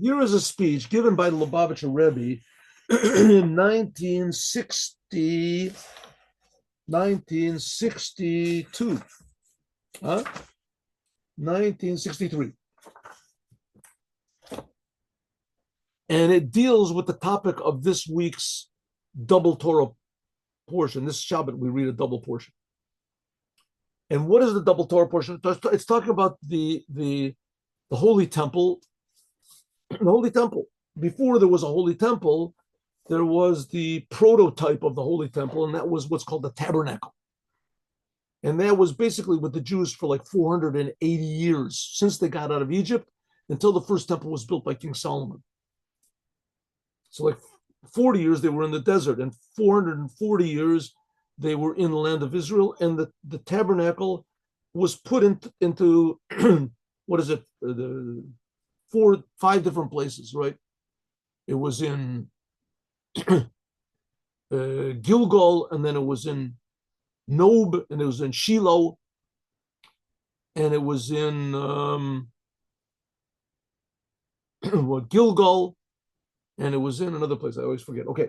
Here is a speech given by the Lubavitcher Rebbe in 1962, huh? 1963. And it deals with the topic of this week's double Torah portion. This Shabbat, we read a double portion. And what is the double Torah portion? It's talking about the Holy Temple. The Holy Temple. Before there was a Holy Temple, there was the prototype of the Holy Temple, and that was what's called the tabernacle. And that was basically with the Jews for like 480 years, since they got out of Egypt until the first temple was built by King Solomon. So like 40 years they were in the desert, and 440 years they were in the land of Israel, and the tabernacle was put into what is it? Five different places, right? It was in Gilgal, and then it was in Nob, and it was in Shiloh, and it was in Gilgal, and it was in another place. I always forget. Okay.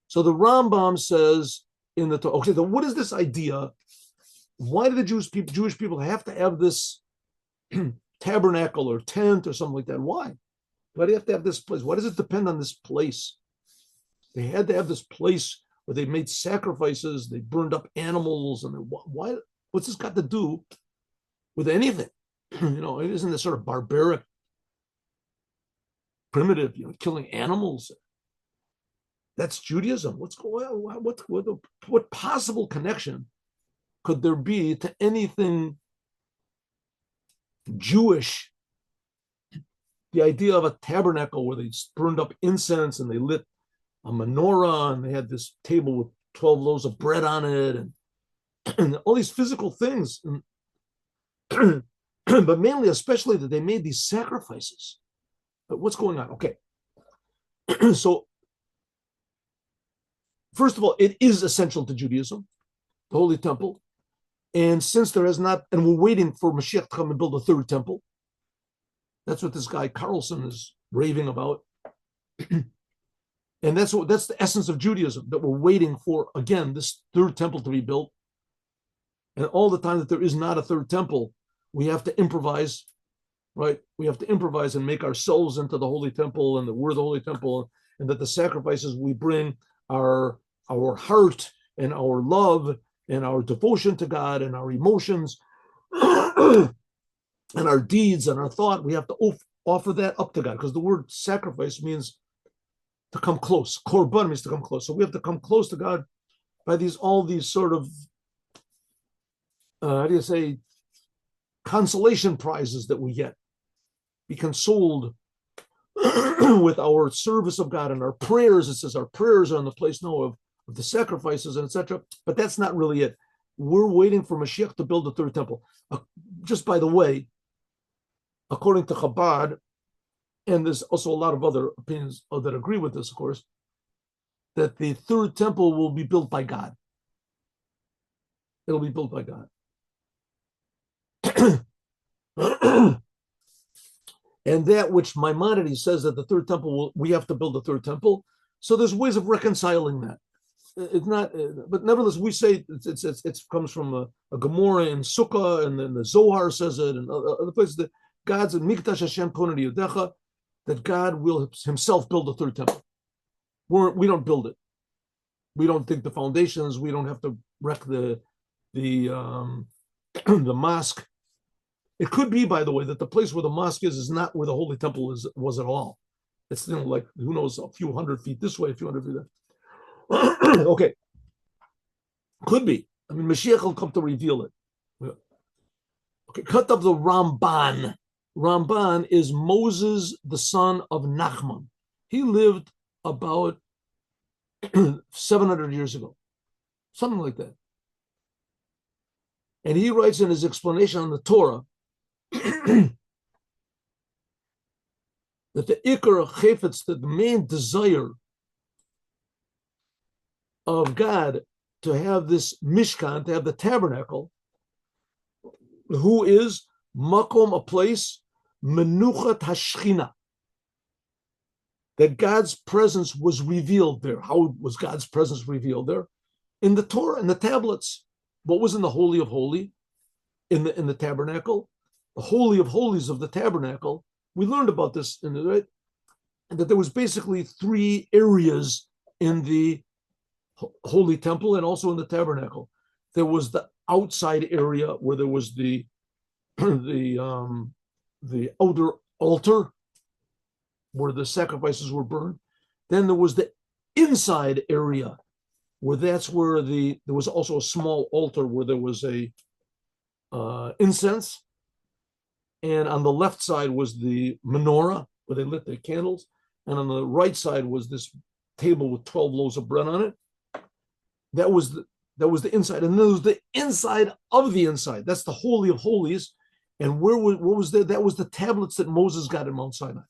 So the Rambam says in the Torah, okay, so what is this idea? Why do the Jewish people have to have this tabernacle or tent or something like that? Why? Why do you have to have this place? Why does it depend on this place? They had to have this place where they made sacrifices, they burned up animals, and why? What's this got to do with anything? Isn't this sort of barbaric, primitive, killing animals? That's Judaism. What's going on? What possible connection could there be to anything Jewish? The idea of a tabernacle where they burned up incense and they lit a menorah and they had this table with 12 loaves of bread on it and all these physical things. But mainly, especially that they made these sacrifices. But what's going on? Okay. So, first of all, it is essential to Judaism, the Holy Temple. And since there has not, and we're waiting for Moshiach to come and build a third temple. That's what this guy Carlson is raving about. And that's the essence of Judaism, that we're waiting for, again, this third temple to be built. And all the time that there is not a third temple, we have to improvise, right? We have to improvise and make ourselves into the Holy Temple, and that we're the Holy Temple, and that the sacrifices we bring are our heart and our love and our devotion to God and our emotions and our deeds and our thought. We have to offer that up to God, because the word sacrifice means to come close. Korban means to come close. So we have to come close to God by all these sort of, how do you say, consolation prizes that we get. Be consoled with our service of God and our prayers. It says our prayers are in the place now of the sacrifices and etc. But that's not really it. We're waiting for Moshiach to build the third temple. Just by the way, according to Chabad, and there's also a lot of other opinions that agree with this, of course, that the third temple will be built by God. It'll be built by God. And that which Maimonides says that the third temple, we have to build a third temple. So there's ways of reconciling that. It's not, but nevertheless, we say it comes from a Gemara in Sukkah, and then the Zohar says it, and other places that God's in Mikdash Hashem Konani Yudecha, that God will himself build a third temple. We don't build it. We don't dig the foundations. We don't have to wreck the mosque. It could be, by the way, that the place where the mosque is not where the Holy Temple was at all. It's like, who knows, a few hundred feet this way, a few hundred feet there. Okay. Could be. I mean, Mashiach will come to reveal it. Okay, cut up the Ramban. Ramban is Moses, the son of Nachman. He lived about 700 years ago, something like that. And he writes in his explanation on the Torah that the Ikar Chefetz, the main desire of God to have this Mishkan, to have the tabernacle, who is Makom, a place, menuchat hashchina, that God's presence was revealed there. How was God's presence revealed there? In the Torah, in the tablets. What was in the Holy of Holies? In the tabernacle? The Holy of Holies of the tabernacle. We learned about this in the right, that there was basically three areas in the Holy Temple and also in the tabernacle. There was the outside area where there was the outer altar where the sacrifices were burned. Then there was the inside area where that's where there was also a small altar where there was a incense, and on the left side was the menorah where they lit their candles, and on the right side was this table with 12 loaves of bread on it. That was the inside, and then there was the inside of the inside. That's the Holy of Holies. And what was there? That was the tablets that Moses got in Mount Sinai.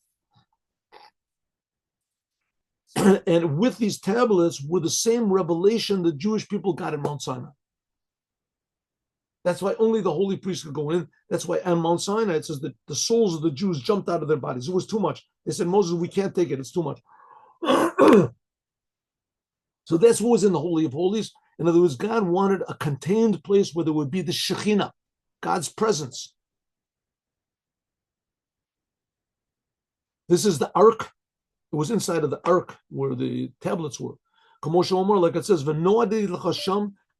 And with these tablets were the same revelation the Jewish people got in Mount Sinai. That's why only the holy priest could go in. That's why on Mount Sinai it says that the souls of the Jews jumped out of their bodies. It was too much. They said, Moses, we can't take it. It's too much. So that's what was in the Holy of Holies. In other words, God wanted a contained place where there would be the Shekhinah, God's presence. This is the ark. It was inside of the ark where the tablets were. Like it says,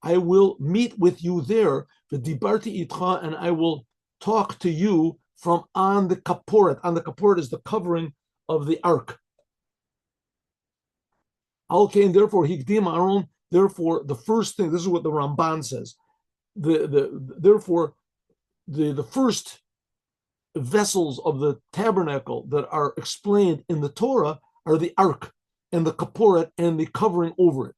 I will meet with you there, and I will talk to you from on the kaporet. On the kaporet is the covering of the ark. Al-Kain, therefore, Higdim Aaron, therefore, the first thing, this is what the Ramban says, therefore, the first vessels of the tabernacle that are explained in the Torah are the ark and the kaporet and the covering over it.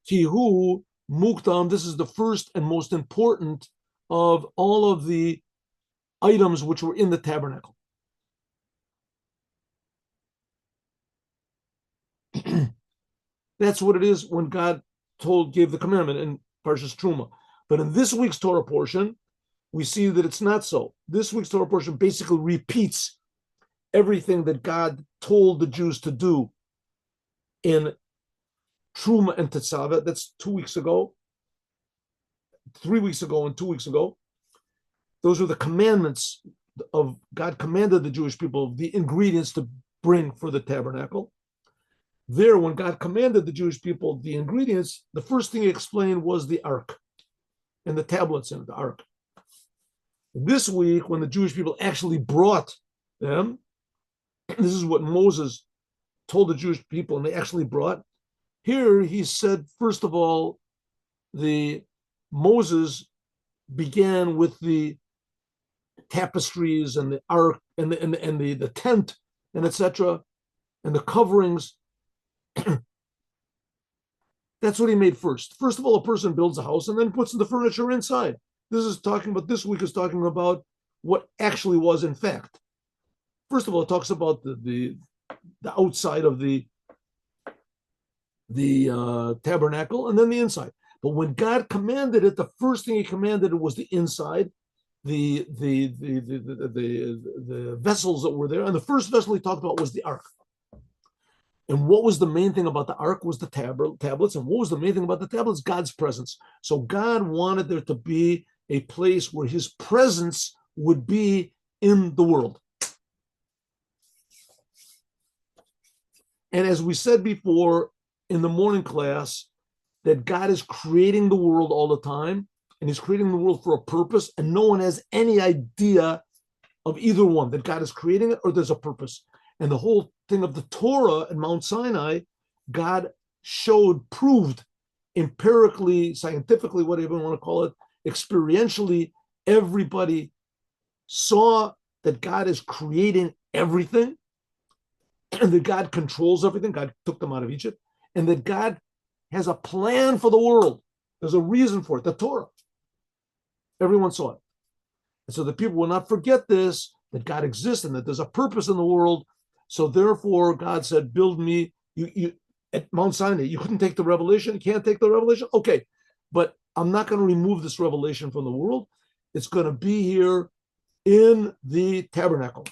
Kihu Muktam, this is the first and most important of all of the items which were in the tabernacle. That's what it is when God gave the commandment in Parshas Truma. But in this week's Torah portion, we see that it's not so. This week's Torah portion basically repeats everything that God told the Jews to do in Truma and Tetzaveh. That's 2 weeks ago, 3 weeks ago, and 2 weeks ago. Those are the commandments of God. Commanded the Jewish people the ingredients to bring for the tabernacle. There, when God commanded the Jewish people the ingredients, the first thing he explained was the ark and the tablets in the ark. This week, when the Jewish people actually brought them, this is what Moses told the Jewish people, and they actually brought. Here, he said, first of all, Moses began with the tapestries and the ark and the tent and etc. and the coverings. That's what he made first. First of all, a person builds a house and then puts the furniture inside. This week is talking about what actually was in fact. First of all, it talks about the outside of the tabernacle and then the inside. But when God commanded it, the first thing he commanded was the inside, the vessels that were there. And the first vessel he talked about was the ark. And what was the main thing about the ark was the tablets. And what was the main thing about the tablets? God's presence. So God wanted there to be a place where his presence would be in the world. And as we said before in the morning class, that God is creating the world all the time, and he's creating the world for a purpose, and no one has any idea of either one, that God is creating it or there's a purpose. And the whole thing of the Torah and Mount Sinai, God proved empirically, scientifically, whatever you want to call it, experientially, everybody saw that God is creating everything, and that God controls everything. God took them out of Egypt, and that God has a plan for the world. There's a reason for it, the Torah. Everyone saw it. And so the people will not forget this, that God exists and that there's a purpose in the world. So therefore, God said, build me. You at Mount Sinai, you couldn't take the revelation. You can't take the revelation? Okay. But I'm not going to remove this revelation from the world. It's going to be here in the tabernacle.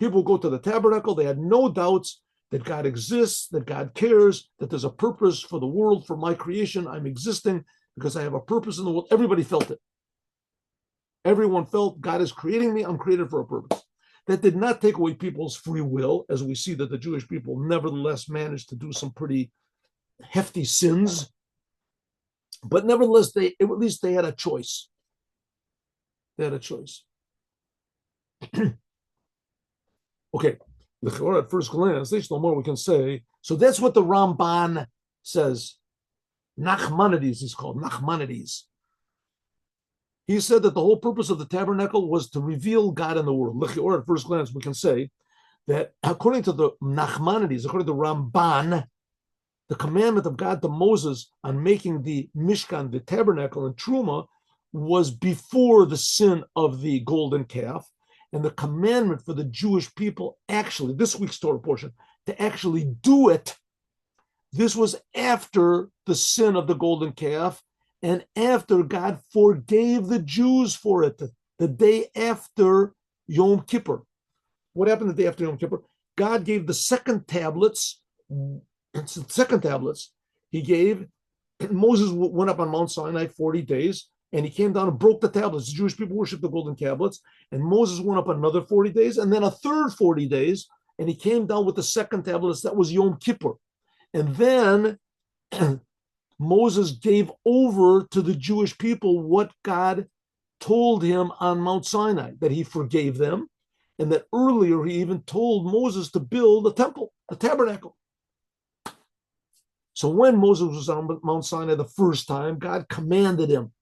People go to the tabernacle. They had no doubts that God exists, that God cares, that there's a purpose for the world, for my creation. I'm existing because I have a purpose in the world. Everybody felt it. Everyone felt God is creating me. I'm created for a purpose. That did not take away people's free will, as we see that the Jewish people nevertheless managed to do some pretty hefty sins. But nevertheless, at least they had a choice. They had a choice. Okay, at first glance, there's no more we can say. So that's what the Ramban says. Nachmanides is called, Nachmanides. He said that the whole purpose of the tabernacle was to reveal God in the world. Or at first glance, we can say that according to the Nachmanides, according to Ramban, the commandment of God to Moses on making the Mishkan, the tabernacle, and Truma was before the sin of the golden calf. And the commandment for the Jewish people, actually, this week's Torah portion, to actually do it, this was after the sin of the golden calf and after God forgave the Jews for it, the day after Yom Kippur. What happened the day after Yom Kippur? God gave the second tablets. He gave. Moses went up on Mount Sinai 40 days, and he came down and broke the tablets. The Jewish people worshiped the golden tablets, and Moses went up another 40 days, and then a third 40 days, and he came down with the second tablets. That was Yom Kippur. And then Moses gave over to the Jewish people what God told him on Mount Sinai, that he forgave them, and that earlier he even told Moses to build a temple, a tabernacle. So when Moses was on Mount Sinai the first time, God commanded him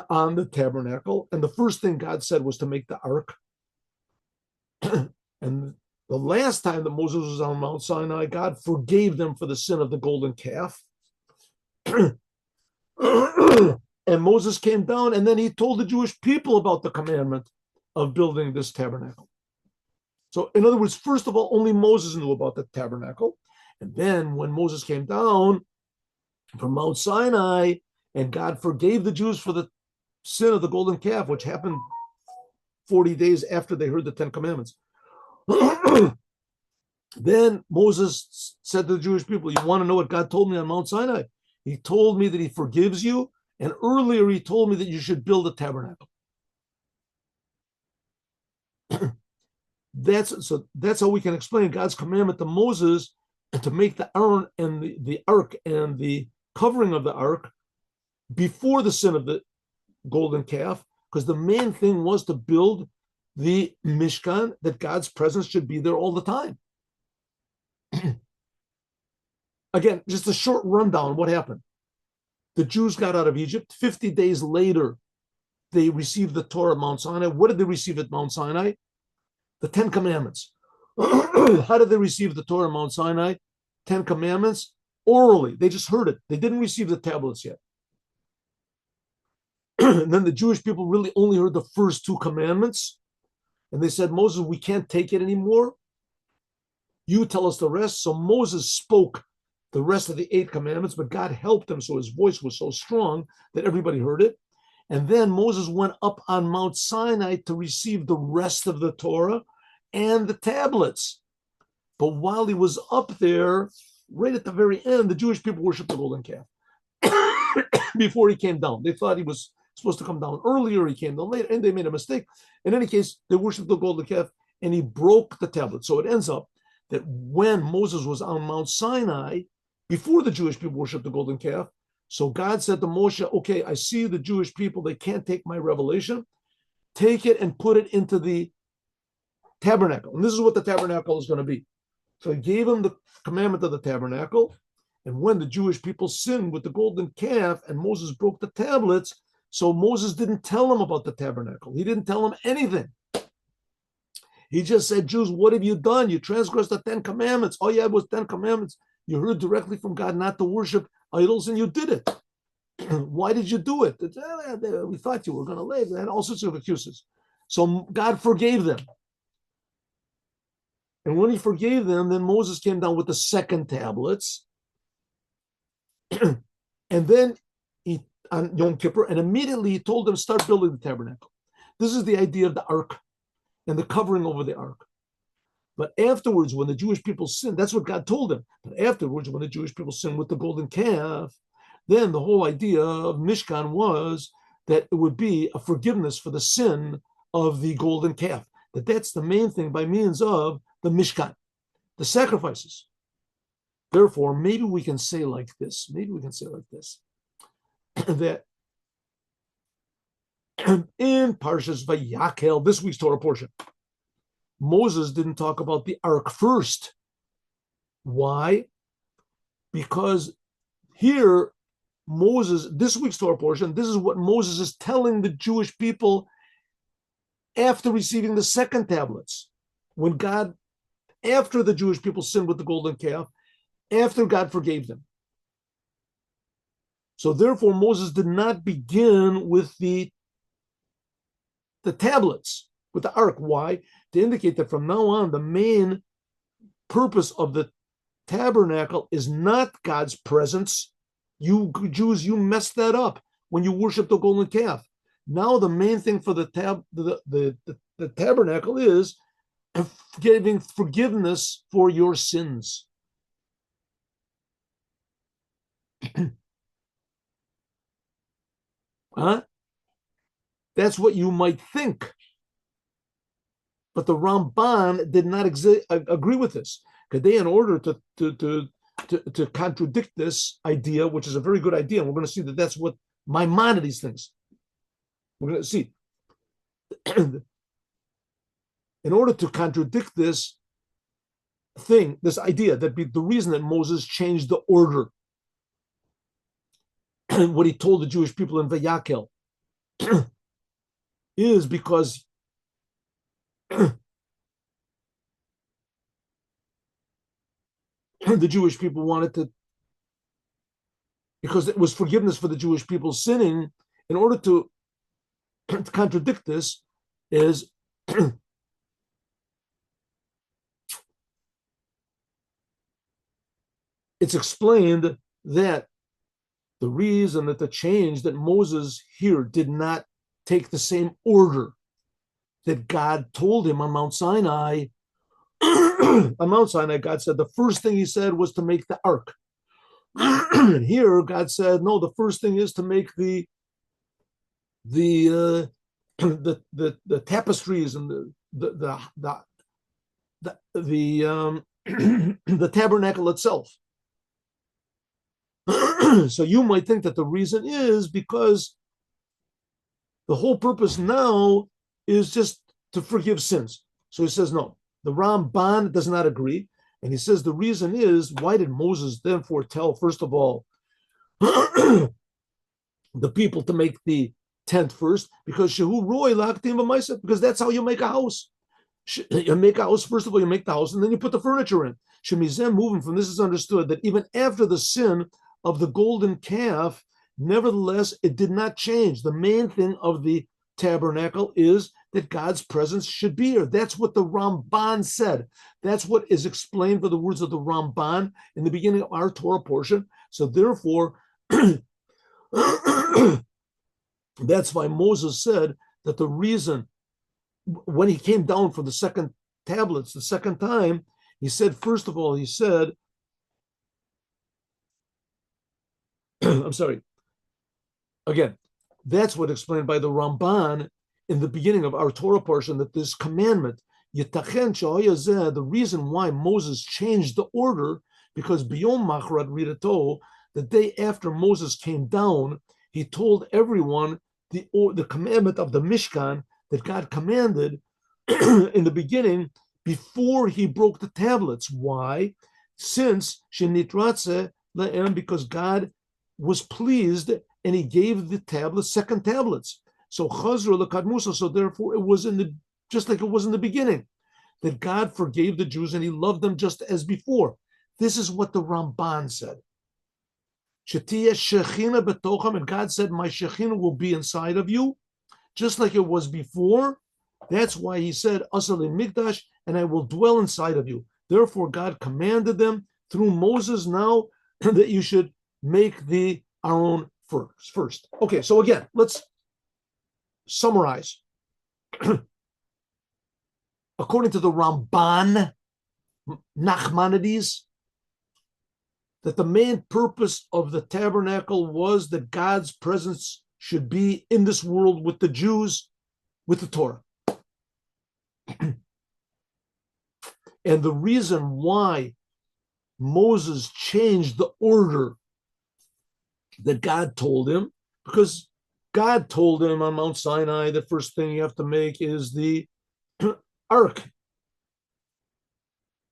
on the tabernacle. And the first thing God said was to make the ark. And the last time that Moses was on Mount Sinai, God forgave them for the sin of the golden calf. And Moses came down, and then he told the Jewish people about the commandment of building this tabernacle. So in other words, first of all, only Moses knew about the tabernacle. And then when Moses came down from Mount Sinai and God forgave the Jews for the sin of the golden calf, which happened 40 days after they heard the 10 commandments, then Moses said to the Jewish people, you want to know what God told me on Mount Sinai? He told me that he forgives you. And earlier he told me that you should build a tabernacle. That's how we can explain God's commandment to Moses and to make the Aaron and the ark and the covering of the ark before the sin of the golden calf, because the main thing was to build the Mishkan, that God's presence should be there all the time. Again, just a short rundown of what happened. The Jews got out of Egypt. 50 days later, they received the Torah at Mount Sinai. What did they receive at Mount Sinai? The 10 Commandments. How did they receive the Torah at Mount Sinai? 10 Commandments orally. They just heard it. They didn't receive the tablets yet. And then the Jewish people really only heard the first 2 commandments. And they said, Moses, we can't take it anymore. You tell us the rest. So Moses spoke the rest of the 8 commandments, but God helped him. So his voice was so strong that everybody heard it. And then Moses went up on Mount Sinai to receive the rest of the Torah and the tablets. But while he was up there, right at the very end, the Jewish people worshiped the golden calf before he came down. They thought he was supposed to come down earlier. He came down later, and they made a mistake. In any case, they worshiped the golden calf, and he broke the tablet. So it ends up that when Moses was on Mount Sinai, before the Jewish people worshiped the golden calf, so God said to Moshe, okay, I see the Jewish people, they can't take my revelation. Take it and put it into the tabernacle. And this is what the tabernacle is going to be. So he gave him the commandment of the tabernacle. And when the Jewish people sinned with the golden calf and Moses broke the tablets, so Moses didn't tell them about the tabernacle. He didn't tell them anything. He just said, Jews, what have you done? You transgressed the 10 commandments. All you had was 10 commandments. You heard directly from God not to worship idols, and you did it. Why did you do it? We thought you were going to live. They had all sorts of excuses. So God forgave them. And when he forgave them, then Moses came down with the second tablets. And then on Yom Kippur, and immediately he told them, start building the tabernacle. This is the idea of the ark and the covering over the ark. But afterwards, when the Jewish people sinned, that's what God told them. But afterwards, when the Jewish people sinned with the golden calf, then the whole idea of Mishkan was that it would be a forgiveness for the sin of the golden calf. That's the main thing by means of the Mishkan, the sacrifices. Therefore, maybe we can say like this, that in Parshas Vayakel, this week's Torah portion, Moses didn't talk about the ark first. Why? Because here, Moses, this week's Torah portion, this is what Moses is telling the Jewish people after receiving the second tablets. When God, after the Jewish people sinned with the golden calf, after God forgave them. So therefore, Moses did not begin with the tablets, with the ark. Why? To indicate that from now on, the main purpose of the tabernacle is not God's presence. You Jews, you messed that up when you worship the golden calf. Now the main thing for the tabernacle is giving forgiveness for your sins. Huh? That's what you might think. But the Ramban did not agree with this. Because in order to contradict this idea, which is a very good idea, and we're going to see that that's what Maimonides thinks. We're going to see. In order to contradict this thing, this idea, that be the reason that Moses changed the order, what he told the Jewish people in Vayakel, is because the Jewish people wanted to, because it was forgiveness for the Jewish people sinning. In order to contradict this, is it's explained that the reason that the change that Moses here did not take the same order that God told him on Mount Sinai. On Mount Sinai, God said the first thing he said was to make the ark. And here, God said, no, the first thing is to make the tapestries and the tabernacle itself. So you might think that the reason is because the whole purpose now is just to forgive sins. So he says, no, the Ramban does not agree. And he says the reason is, why did Moses therefore tell, first of all, the people to make the tent first? Because Shehu Roy Laktim B'Maisa, because that's how you make a house. You make a house, first of all, you make the house, and then you put the furniture in. Shemizem, moving from this, is understood that even after the sin of the golden calf, nevertheless, it did not change. The main thing of the tabernacle is that God's presence should be here. That's what the Ramban said. That's what is explained by the words of the Ramban in the beginning of our Torah portion. So therefore, that's why Moses said that the reason, when he came down for the second tablets, the second time, he said, first of all, he said, I'm sorry, again, that's what explained by the Ramban in the beginning of our Torah portion, that this commandment, the reason why Moses changed the order, because Biyom Machrad Ritato, the day after Moses came down, he told everyone the commandment of the Mishkan that God commanded in the beginning before he broke the tablets. Why? Since Shenitratze Le'em, because God was pleased and he gave the tablets, second tablets. So Chazra Lekadmusa, so therefore it was just like it was in the beginning, that God forgave the Jews and he loved them just as before. This is what the Ramban said. Shetiyah Shechina Betocham, and God said, my Shechina will be inside of you, just like it was before. That's why he said, Asale Migdash, and I will dwell inside of you. Therefore, God commanded them through Moses now that you should make the Aron first. Okay, so again, let's summarize. According to the Ramban, Nachmanides, that the main purpose of the tabernacle was that God's presence should be in this world with the Jews, with the Torah. And the reason why Moses changed the order that God told him, because God told him on Mount Sinai, the first thing you have to make is the ark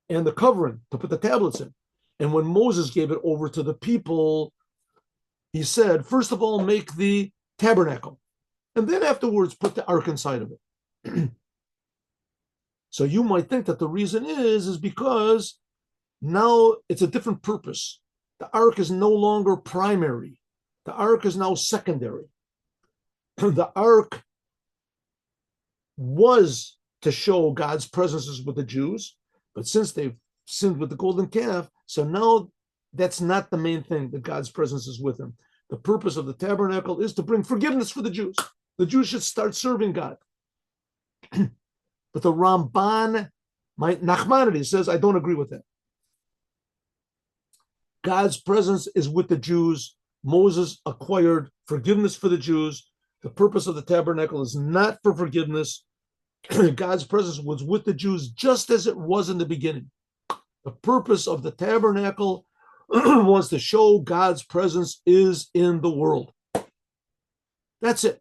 and the covering to put the tablets in. And when Moses gave it over to the people, he said, first of all, make the tabernacle, and then afterwards put the ark inside of it. So you might think that the reason is because now it's a different purpose. The ark is no longer primary. The ark is now secondary. The ark was to show God's presence with the Jews, but since they've sinned with the golden calf, so now that's not the main thing, that God's presence is with them. The purpose of the tabernacle is to bring forgiveness for the Jews. The Jews should start serving God. But the Ramban, Nachmanides, says, I don't agree with that. God's presence is with the Jews. Moses acquired forgiveness for the Jews. The purpose of the tabernacle is not for forgiveness. God's presence was with the Jews just as it was in the beginning. The purpose of the tabernacle was to show God's presence is in the world. That's it.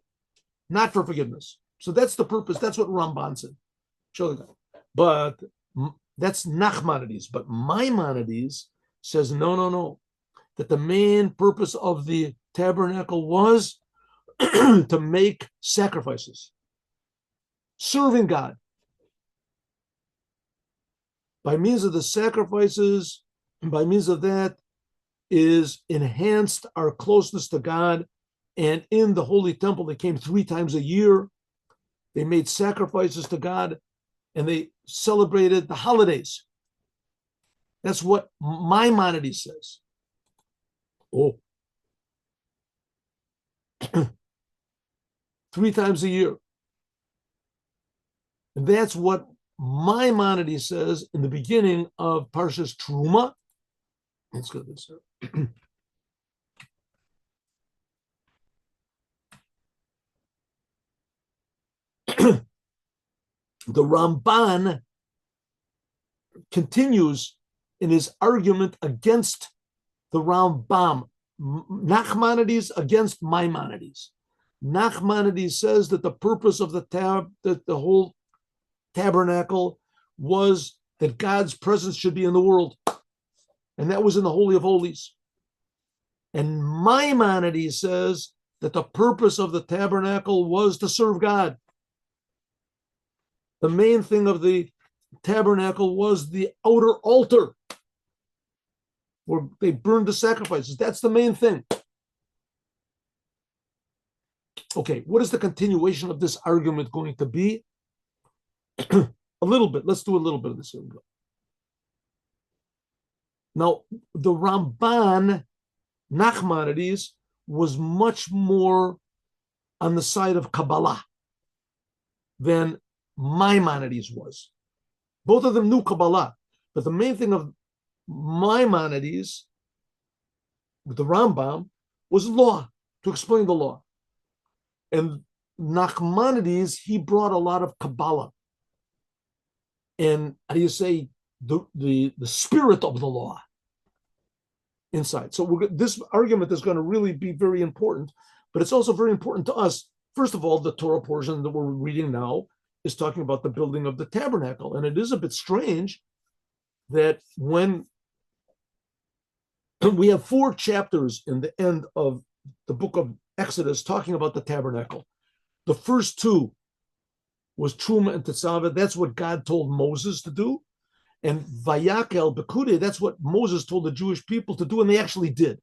Not for forgiveness. So that's the purpose. That's what Ramban said. But that's Nachmanides. But Maimonides says, no. That the main purpose of the tabernacle was to make sacrifices, serving God. By means of the sacrifices, and by means of that, is enhanced our closeness to God. And in the Holy Temple, they came 3 times a year. They made sacrifices to God, and they celebrated the holidays. That's what Maimonides says. Oh. 3 times a year. And that's what Maimonides says in the beginning of Parshas Truma. Let's go to this. The Ramban continues in his argument against the Rambam, Nachmanides against Maimonides. Nachmanides says that the purpose of the whole tabernacle was that God's presence should be in the world, and that was in the Holy of Holies. And Maimonides says that the purpose of the tabernacle was to serve God. The main thing of the tabernacle was the outer altar, where they burned the sacrifices. That's the main thing. Okay, what is the continuation of this argument going to be? A little bit. Let's do a little bit of this. Here we go. Now, the Ramban, Nachmanides, was much more on the side of Kabbalah than Maimonides was. Both of them knew Kabbalah, but the main thing of Maimonides, with the Rambam, was law, to explain the law. And Nachmanides, he brought a lot of Kabbalah. And how do you say, the spirit of the law inside. So this argument is going to really be very important, but it's also very important to us. First of all, the Torah portion that we're reading now is talking about the building of the tabernacle. And it is a bit strange that when we have 4 chapters in the end of the book of Exodus talking about the tabernacle. The first 2 was Truma and Tetzaveh. That's what God told Moses to do. And Vayakel Likuti, that's what Moses told the Jewish people to do, and they actually did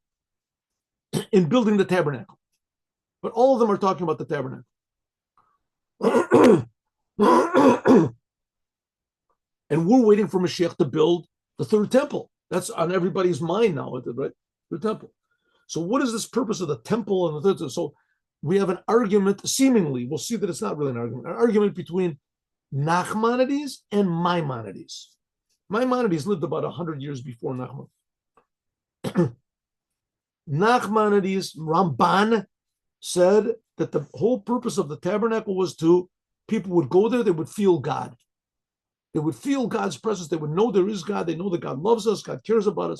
in building the tabernacle. But all of them are talking about the tabernacle. And we're waiting for Moshiach to build the 3rd temple. That's on everybody's mind now, right? The temple. So what is this purpose of the temple and the third? So we have an argument, seemingly, we'll see that it's not really an argument between Nachmanides and Maimonides. Maimonides lived about 100 years before Nachman. Nachmanides, Ramban, said that the whole purpose of the tabernacle was people would go there, they would feel God. They would feel God's presence. They would know there is God. They know that God loves us. God cares about us.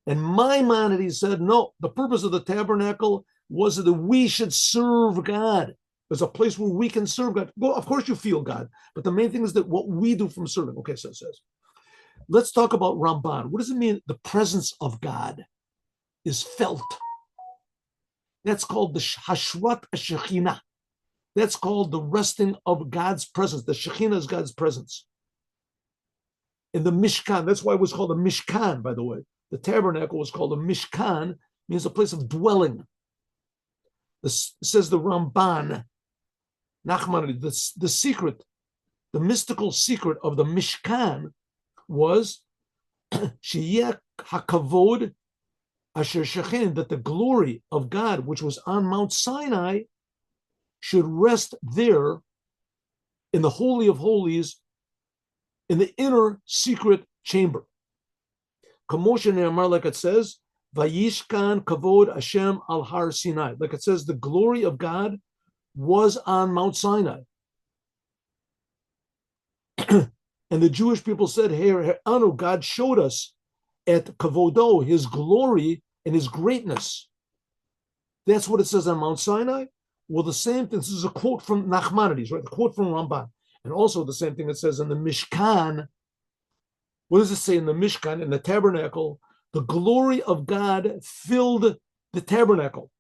And Maimonides said, no, the purpose of the tabernacle was that we should serve God. There's a place where we can serve God. Well, of course you feel God, but the main thing is that what we do from serving. Okay, so it says. Let's talk about Ramban. What does it mean? The presence of God is felt. That's called the Hashrat Shekhinah. That's called the resting of God's presence. The Shekhinah is God's presence. In the Mishkan, that's why it was called a Mishkan, by the way. The tabernacle was called a Mishkan, means a place of dwelling. This says the Ramban, Nachmanides, the secret, the mystical secret of the Mishkan was Sheyeh HaKavod Asher Shechin, that the glory of God, which was on Mount Sinai, should rest there in the Holy of Holies, in the inner secret chamber. Kamosha Ne'amar, like it says, Vayishkan Kavod Hashem al Har Sinai. Like it says, the glory of God was on Mount Sinai. And the Jewish people said, hey, Anu, God showed us at Kavodo, his glory and his greatness. That's what it says on Mount Sinai. Well, the same thing, this is a quote from Nachmanides, right? The quote from Ramban. And also the same thing it says in the Mishkan. What does it say in the Mishkan, in the tabernacle? The glory of God filled the tabernacle.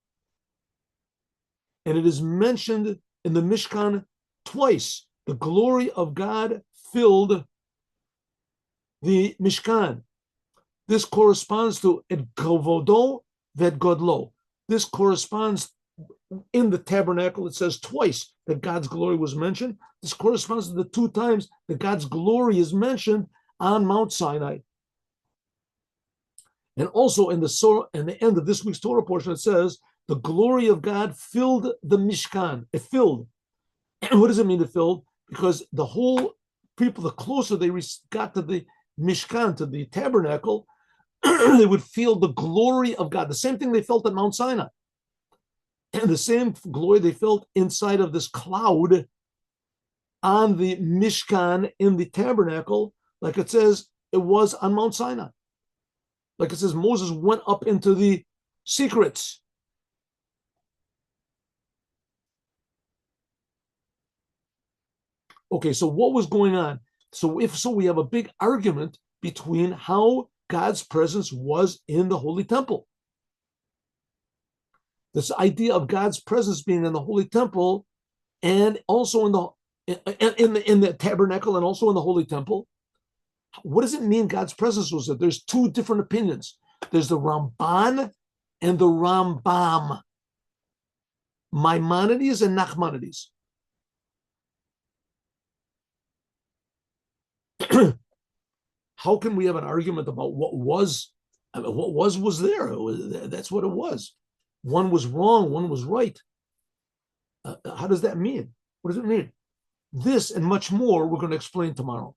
And it is mentioned in the Mishkan twice. The glory of God filled the Mishkan. This corresponds to Et Kavodo Vet Godlo. This corresponds in the tabernacle. It says twice that God's glory was mentioned. This corresponds to the two times that God's glory is mentioned on Mount Sinai. And also in the end of this week's Torah portion, it says the glory of God filled the Mishkan. It filled. And what does it mean it filled? Because the whole people, the closer they got to the Mishkan, to the tabernacle, they would feel the glory of God. The same thing they felt at Mount Sinai. And the same glory they felt inside of this cloud on the Mishkan in the tabernacle, like it says it was on Mount Sinai. Like it says, Moses went up into the secrets. Okay, so what was going on? So we have a big argument between how God's presence was in the Holy Temple. This idea of God's presence being in the Holy Temple and also in the tabernacle and also in the Holy Temple. What does it mean God's presence was there? There's two different opinions. There's the Ramban and the Rambam. Maimonides and Nachmanides. How can we have an argument about what was? I mean, what was there? That's what it was. One was wrong, one was right. How does that mean? What does it mean? This and much more we're going to explain tomorrow.